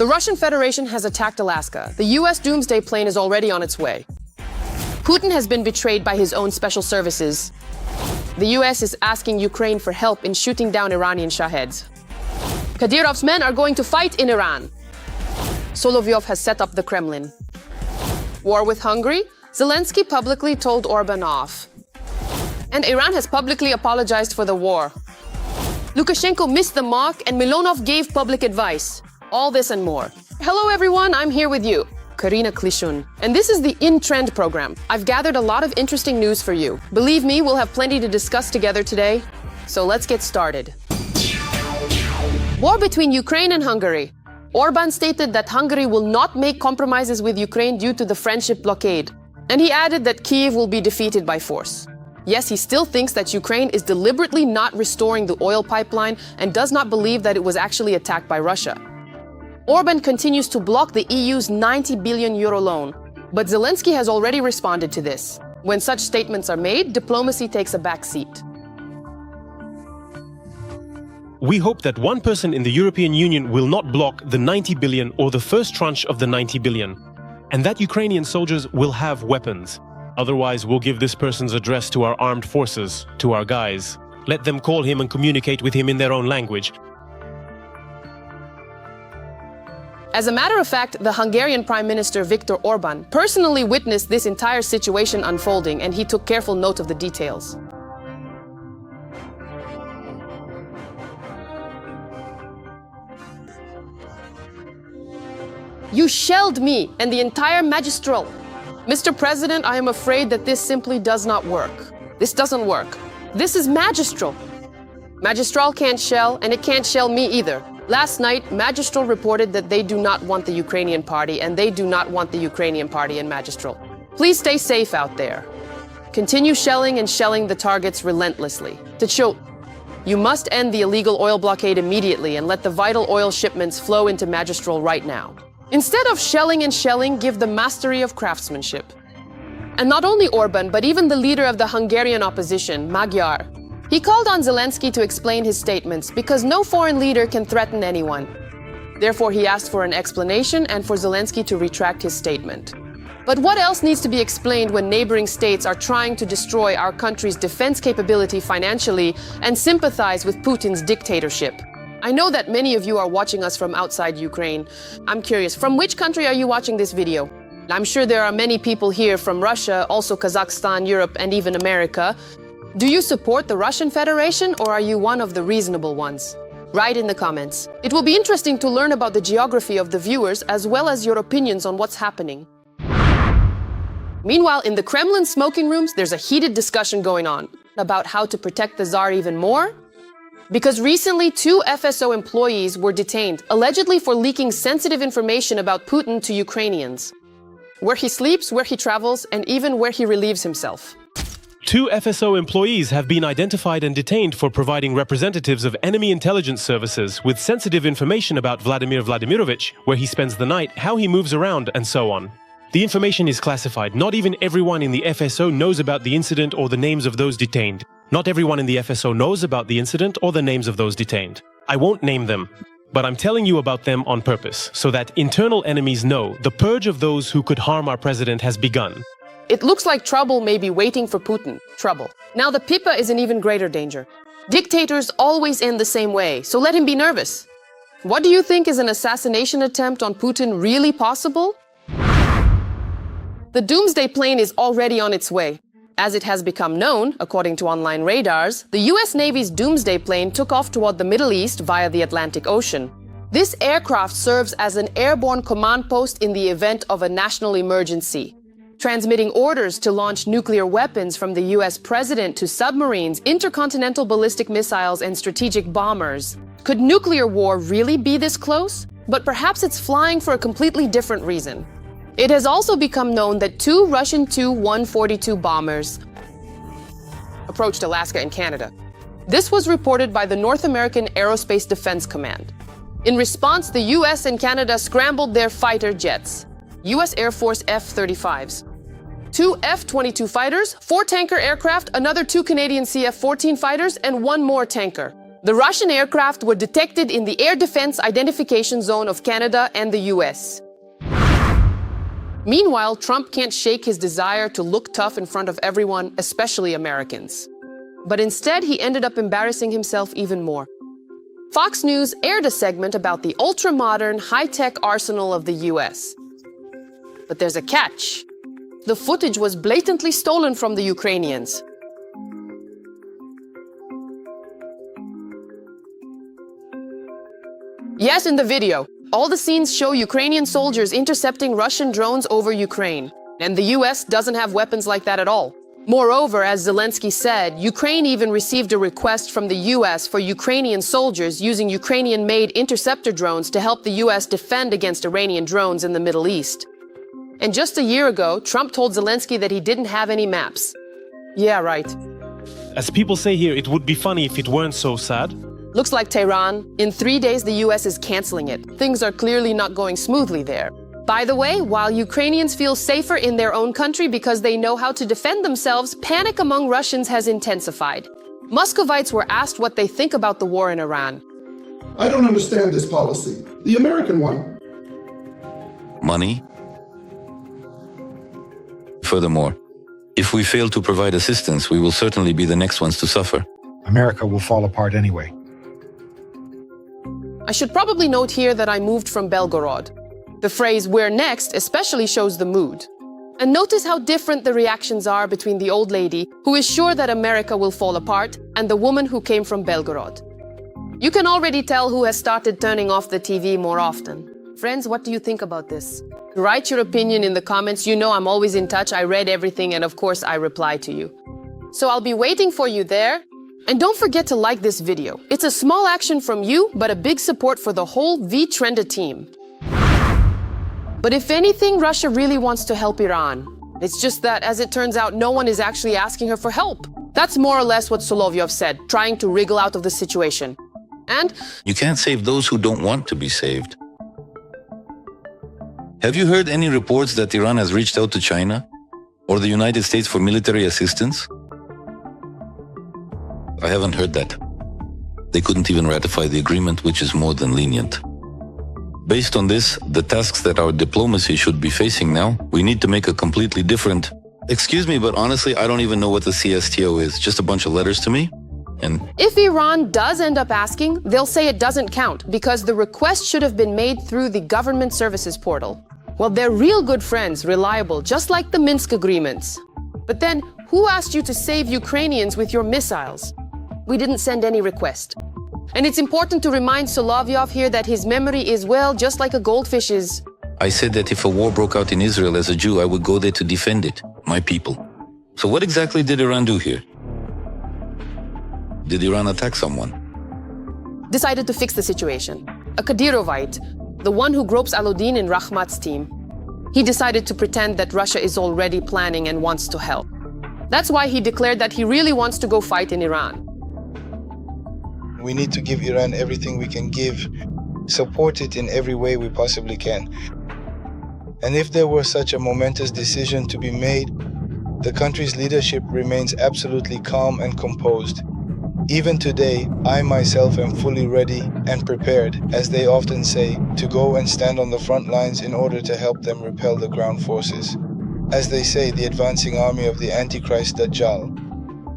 The Russian Federation has attacked Alaska. The US Doomsday plane is already on its way. Putin has been betrayed by his own special services. The US is asking Ukraine for help in shooting down Iranian Shaheds. Kadyrov's men are going to fight in Iran. Solovyov has set up the Kremlin. War with Hungary? Zelensky publicly told Orban off. And Iran has publicly apologized for the war. Lukashenko missed the mark and Milonov gave public advice. All this and more. Hello everyone, I'm here with you, Karina Klishun. And this is the In Trend program. I've gathered a lot of interesting news for you. Believe me, we'll have plenty to discuss together today. So let's get started. War between Ukraine and Hungary. Orban stated that Hungary will not make compromises with Ukraine due to the friendship blockade. And he added that Kyiv will be defeated by force. Yes, he still thinks that Ukraine is deliberately not restoring the oil pipeline and does not believe that it was actually attacked by Russia. Orban continues to block the EU's 90 billion euro loan. But Zelensky has already responded to this. When such statements are made, diplomacy takes a back seat. We hope that one person in the European Union will not block the 90 billion or the first tranche of the 90 billion, and that Ukrainian soldiers will have weapons. Otherwise, we'll give this person's address to our armed forces, to our guys. Let them call him and communicate with him in their own language. As a matter of fact, the Hungarian Prime Minister Viktor Orban personally witnessed this entire situation unfolding, and he took careful note of the details. You shelled me and the entire magistral. Mr. President, I am afraid that this simply does not work. This doesn't work. This is magistral. Magistral can't shell, and it can't shell me either. Last night, Magistral reported that they do not want the Ukrainian party, and they do not want the Ukrainian party in Magistral. Please stay safe out there. Continue shelling and shelling the targets relentlessly. Tachot, you must end the illegal oil blockade immediately and let the vital oil shipments flow into Magistral right now. Instead of shelling and shelling, give the mastery of craftsmanship. And not only Orban, but even the leader of the Hungarian opposition, Magyar. He called on Zelensky to explain his statements because no foreign leader can threaten anyone. Therefore, he asked for an explanation and for Zelensky to retract his statement. But what else needs to be explained when neighboring states are trying to destroy our country's defense capability financially and sympathize with Putin's dictatorship? I know that many of you are watching us from outside Ukraine. I'm curious, from which country are you watching this video? I'm sure there are many people here from Russia, also Kazakhstan, Europe, and even America. Do you support the Russian Federation, or are you one of the reasonable ones? Write in the comments. It will be interesting to learn about the geography of the viewers as well as your opinions on what's happening. Meanwhile, in the Kremlin smoking rooms, there's a heated discussion going on about how to protect the Tsar even more. Because recently, 2 FSO employees were detained, allegedly for leaking sensitive information about Putin to Ukrainians. Where he sleeps, where he travels, and even where he relieves himself. 2 FSO employees have been identified and detained for providing representatives of enemy intelligence services with sensitive information about Vladimir Vladimirovich, where he spends the night, how he moves around, and so on. The information is classified. Not even everyone in the FSO knows about the incident or the names of those detained. Not everyone in the FSO knows about the incident or the names of those detained. I won't name them, but I'm telling you about them on purpose, so that internal enemies know the purge of those who could harm our president has begun. It looks like trouble may be waiting for Putin. Trouble. Now the Pipa is in even greater danger. Dictators always end the same way, so let him be nervous. What do you think, is an assassination attempt on Putin really possible? The Doomsday plane is already on its way. As it has become known, according to online radars, the US Navy's Doomsday plane took off toward the Middle East via the Atlantic Ocean. This aircraft serves as an airborne command post in the event of a national emergency, transmitting orders to launch nuclear weapons from the US president to submarines, intercontinental ballistic missiles, and strategic bombers. Could nuclear war really be this close? But perhaps it's flying for a completely different reason. It has also become known that 2 Russian Tu-142 bombers approached Alaska and Canada. This was reported by the North American Aerospace Defense Command. In response, the US and Canada scrambled their fighter jets, US Air Force F-35s. 2 F-22 fighters, 4 tanker aircraft, another 2 Canadian CF-14 fighters, and 1 more tanker. The Russian aircraft were detected in the Air Defense Identification Zone of Canada and the US. Meanwhile, Trump can't shake his desire to look tough in front of everyone, especially Americans. But instead, he ended up embarrassing himself even more. Fox News aired a segment about the ultra-modern, high-tech arsenal of the US. But there's a catch. The footage was blatantly stolen from the Ukrainians. Yes, in the video, all the scenes show Ukrainian soldiers intercepting Russian drones over Ukraine. And the US doesn't have weapons like that at all. Moreover, as Zelensky said, Ukraine even received a request from the US for Ukrainian soldiers using Ukrainian-made interceptor drones to help the US defend against Iranian drones in the Middle East. And just a year ago, Trump told Zelensky that he didn't have any maps. Yeah, right. As people say here, it would be funny if it weren't so sad. Looks like Tehran. In 3 days, the US is canceling it. Things are clearly not going smoothly there. By the way, while Ukrainians feel safer in their own country because they know how to defend themselves, panic among Russians has intensified. Muscovites were asked what they think about the war in Iran. I don't understand this policy. The American one. Money. Furthermore, if we fail to provide assistance, we will certainly be the next ones to suffer. America will fall apart anyway. I should probably note here that I moved from Belgorod. The phrase "we're next" especially shows the mood. And notice how different the reactions are between the old lady, who is sure that America will fall apart, and the woman who came from Belgorod. You can already tell who has started turning off the TV more often. Friends, what do you think about this? Write your opinion in the comments. You know I'm always in touch. I read everything, and of course I reply to you. So I'll be waiting for you there. And don't forget to like this video. It's a small action from you, but a big support for the whole V-Trenda team. But if anything, Russia really wants to help Iran. It's just that, as it turns out, no one is actually asking her for help. That's more or less what Solovyov said, trying to wriggle out of the situation. And You can't save those who don't want to be saved. Have you heard any reports that Iran has reached out to China or the United States for military assistance? I haven't heard that. They couldn't even ratify the agreement, which is more than lenient. Based on this, the tasks that our diplomacy should be facing now, we need to make a completely different... Excuse me, but honestly, I don't even know what the CSTO is. Just a bunch of letters to me? And if Iran does end up asking, they'll say it doesn't count because the request should have been made through the government services portal. Well, they're real good friends, reliable, just like the Minsk agreements. But then, who asked you to save Ukrainians with your missiles? We didn't send any request. And it's important to remind Solovyov here that his memory is, well, just like a goldfish's. I said that if a war broke out in Israel as a Jew, I would go there to defend it, my people. So what exactly did Iran do here? Did Iran attack someone? Decided to fix the situation. A Kadyrovite, the one who gropes Aludin in Rahmat's team. He decided to pretend that Russia is already planning and wants to help. That's why he declared that he really wants to go fight in Iran. We need to give Iran everything we can give, support it in every way we possibly can. And if there were such a momentous decision to be made, the country's leadership remains absolutely calm and composed. Even today, I myself am fully ready and prepared, as they often say, to go and stand on the front lines in order to help them repel the ground forces. As they say, the advancing army of the Antichrist Dajjal.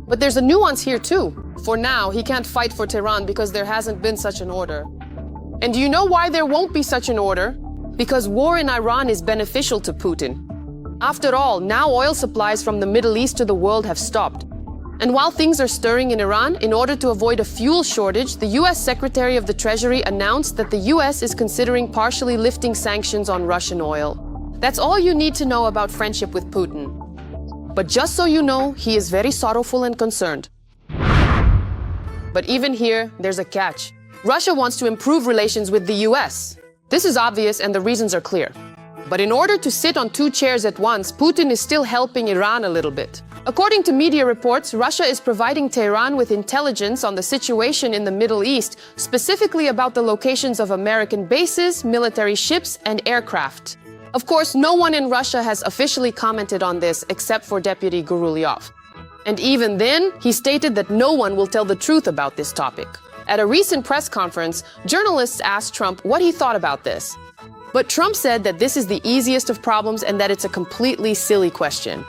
But there's a nuance here too. For now, he can't fight for Tehran because there hasn't been such an order. And do you know why there won't be such an order? Because war in Iran is beneficial to Putin. After all, now oil supplies from the Middle East to the world have stopped. And while things are stirring in Iran, in order to avoid a fuel shortage, the US Secretary of the Treasury announced that the US is considering partially lifting sanctions on Russian oil. That's all you need to know about friendship with Putin. But just so you know, he is very sorrowful and concerned. But even here, there's a catch. Russia wants to improve relations with the US. This is obvious and the reasons are clear. But in order to sit on two chairs at once, Putin is still helping Iran a little bit. According to media reports, Russia is providing Tehran with intelligence on the situation in the Middle East, specifically about the locations of American bases, military ships, and aircraft. Of course, no one in Russia has officially commented on this except for Deputy Gurulyov. And even then, he stated that no one will tell the truth about this topic. At a recent press conference, journalists asked Trump what he thought about this. But Trump said that this is the easiest of problems and that it's a completely silly question.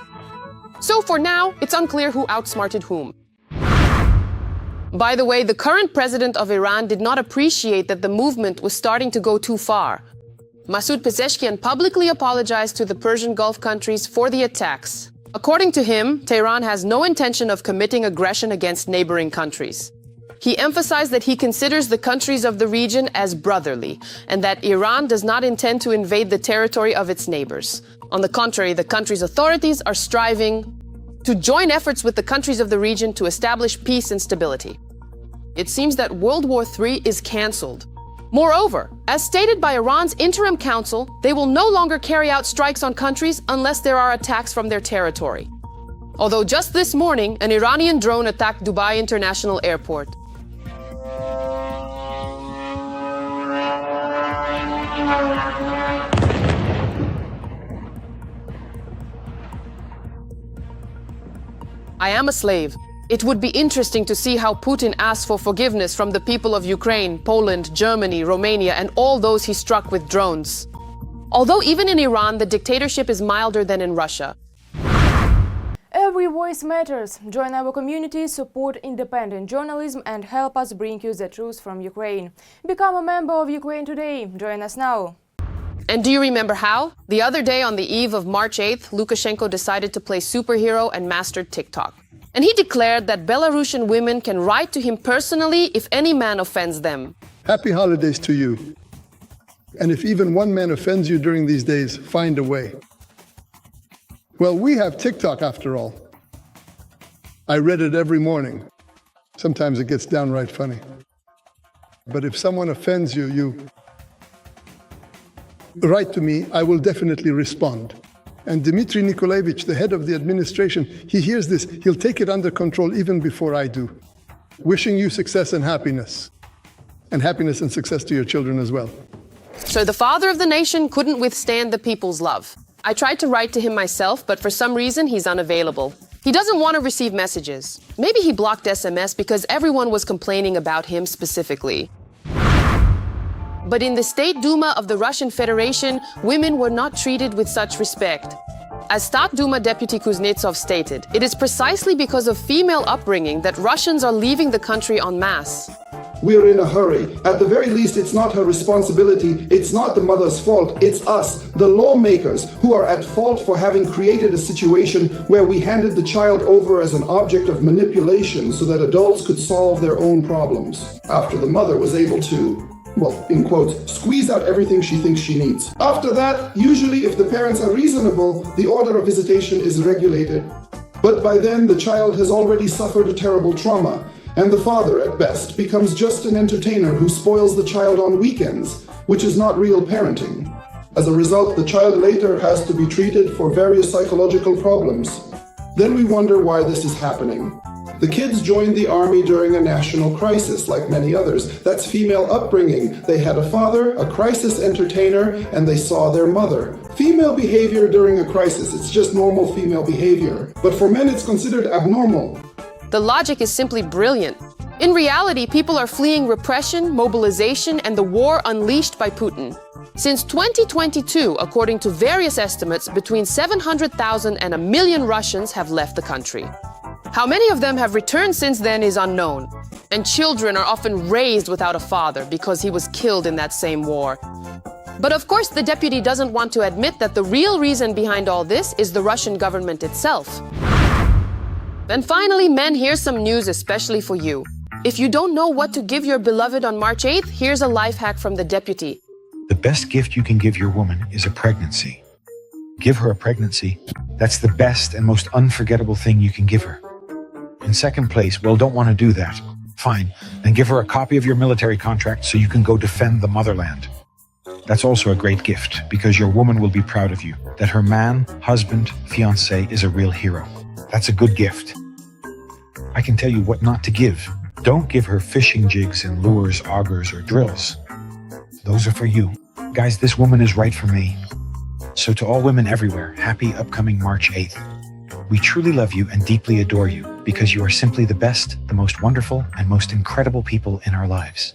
So for now, it's unclear who outsmarted whom. By the way, the current president of Iran did not appreciate that the movement was starting to go too far. Masoud Pezeshkian publicly apologized to the Persian Gulf countries for the attacks. According to him, Tehran has no intention of committing aggression against neighboring countries. He emphasized that he considers the countries of the region as brotherly, and that Iran does not intend to invade the territory of its neighbors. On the contrary, the country's authorities are striving to join efforts with the countries of the region to establish peace and stability. It seems that World War III is cancelled. Moreover, as stated by Iran's interim council, they will no longer carry out strikes on countries unless there are attacks from their territory. Although just this morning, an Iranian drone attacked Dubai International Airport. I am a slave. It would be interesting to see how Putin asks for forgiveness from the people of Ukraine, Poland, Germany, Romania, and all those he struck with drones. Although even in Iran, the dictatorship is milder than in Russia. Every voice matters. Join our community, support independent journalism, and help us bring you the truth from Ukraine. Become a member of Ukraine today. Join us now. And do you remember how? The other day on the eve of March 8th, Lukashenko decided to play superhero and mastered TikTok. And he declared that Belarusian women can write to him personally if any man offends them. Happy holidays to you. And if even one man offends you during these days, find a way. Well, we have TikTok after all. I read it every morning. Sometimes it gets downright funny. But if someone offends you, you write to me, I will definitely respond. And Dmitry Nikolaevich, the head of the administration, he hears this, he'll take it under control even before I do. Wishing you success and happiness. And happiness and success to your children as well. So the father of the nation couldn't withstand the people's love. I tried to write to him myself, but for some reason he's unavailable. He doesn't want to receive messages. Maybe he blocked SMS because everyone was complaining about him specifically. But in the State Duma of the Russian Federation, women were not treated with such respect. As Stat Duma Deputy Kuznetsov stated, it is precisely because of female upbringing that Russians are leaving the country en masse. We're in a hurry. At the very least, it's not her responsibility. It's not the mother's fault. It's us, the lawmakers, who are at fault for having created a situation where we handed the child over as an object of manipulation so that adults could solve their own problems, after the mother was able to, well, in quotes, squeeze out everything she thinks she needs. After that, usually if the parents are reasonable, the order of visitation is regulated. But by then, the child has already suffered a terrible trauma, and the father, at best, becomes just an entertainer who spoils the child on weekends, which is not real parenting. As a result, the child later has to be treated for various psychological problems. Then we wonder why this is happening. The kids joined the army during a national crisis, like many others. That's female upbringing. They had a father, a crisis entertainer, and they saw their mother. Female behavior during a crisis, it's just normal female behavior. But for men, it's considered abnormal. The logic is simply brilliant. In reality, people are fleeing repression, mobilization, and the war unleashed by Putin. Since 2022, according to various estimates, between 700,000 and 1 million Russians have left the country. How many of them have returned since then is unknown. And children are often raised without a father because he was killed in that same war. But of course, the deputy doesn't want to admit that the real reason behind all this is the Russian government itself. And finally, men, here's some news especially for you. If you don't know what to give your beloved on March 8th, here's a life hack from the deputy. The best gift you can give your woman is a pregnancy. Give her a pregnancy. That's the best and most unforgettable thing you can give her. In second place, well, don't want to do that. Fine, then give her a copy of your military contract so you can go defend the motherland. That's also a great gift, because your woman will be proud of you, that her man, husband, fiancé is a real hero. That's a good gift. I can tell you what not to give. Don't give her fishing jigs and lures, augers, or drills. Those are for you. Guys, this woman is right for me. So to all women everywhere, happy upcoming March 8th. We truly love you and deeply adore you. because you are simply the best, the most wonderful, and most incredible people in our lives.